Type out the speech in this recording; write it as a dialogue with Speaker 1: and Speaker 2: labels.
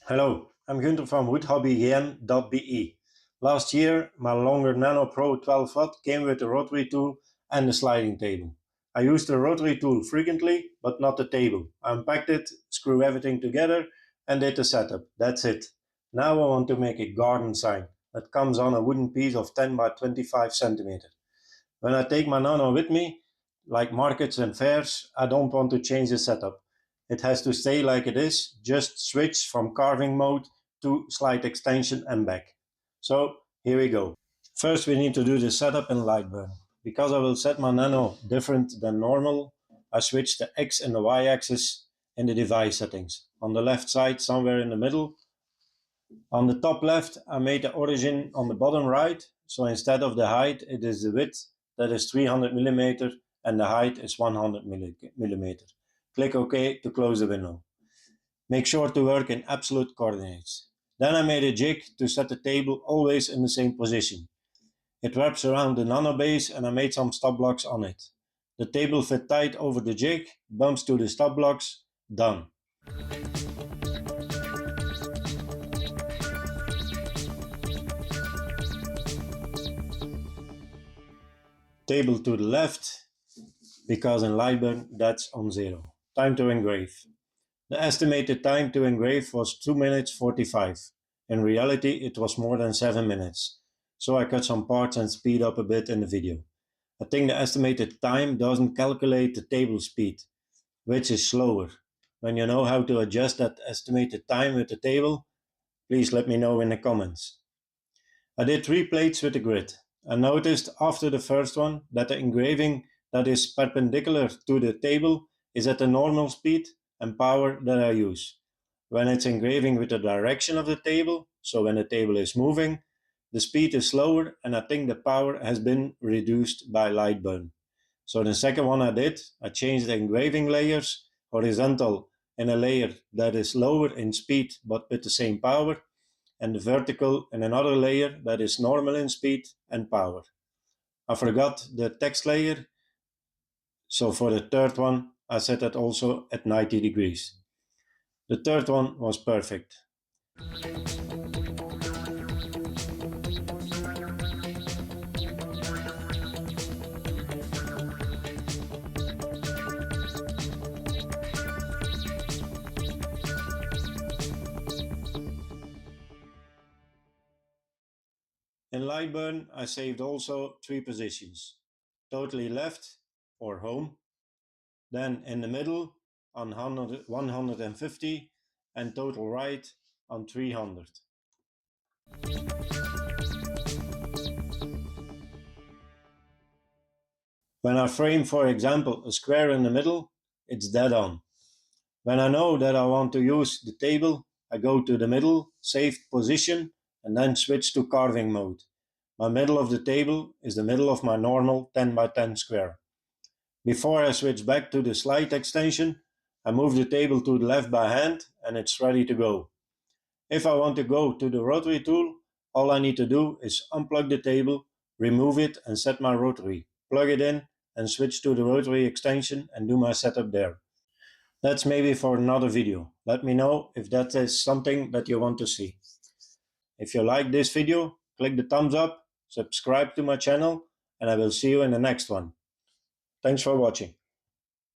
Speaker 1: Hello, I'm Gunther from woodhobbygn.be. Last year, my Longer Nano Pro 12 watt came with the rotary tool and the sliding table. I use the rotary tool frequently, but not the table. I unpacked it, screw everything together and did the setup. That's it. Now I want to make a garden sign that comes on a wooden piece of 10 by 25 centimeters. When I take my Nano with me, like markets and fairs, I don't want to change the setup. It has to stay like it is, just switch from carving mode to slide extension and back. So here we go. First we need to do the setup in Lightburn. Because I will set my Nano different than normal, I switch the X and the Y axis in the device settings. On the left side, somewhere in the middle. On the top left, I made the origin on the bottom right, so instead of the height, it is the width that is 300 mm and the height is 100 mm. Click OK to close the window. Make sure to work in absolute coordinates. Then I made a jig to set the table always in the same position. It wraps around the Nano base and I made some stop blocks on it. The table fit tight over the jig, bumps to the stop blocks, done. Table to the left, because in Lightburn that's on 0. Time to engrave. The estimated time to engrave was 2 minutes 45. In reality it was more than 7 minutes, so I cut some parts and speed up a bit in the video. I think the estimated time doesn't calculate the table speed, which is slower. When you know how to adjust that estimated time with the table, please let me know in the comments. I did 3 plates with the grid. I noticed after the first one that the engraving that is perpendicular to the table is at the normal speed and power that I use. When it's engraving with the direction of the table, so when the table is moving, the speed is slower and I think the power has been reduced by Lightburn. So the second one I did, I changed the engraving layers, horizontal in a layer that is lower in speed but with the same power, and the vertical in another layer that is normal in speed and power. I forgot the text layer, so for the third one I set it also at 90 degrees. The third one was perfect. In Lightburn I saved also 3 positions. Totally left or home, then in the middle on 150 and total right on 300. When I frame, for example, a square in the middle, it's dead on. When I know that I want to use the table, I go to the middle, saved position, and then switch to carving mode. My middle of the table is the middle of my normal 10 by 10 square. Before I switch back to the slide extension, I move the table to the left by hand and it's ready to go. If I want to go to the rotary tool, all I need to do is unplug the table, remove it and set my rotary, plug it in and switch to the rotary extension and do my setup there. That's maybe for another video. Let me know if that is something that you want to see. If you like this video, click the thumbs up, subscribe to my channel, and I will see you in the next one. Thanks for watching.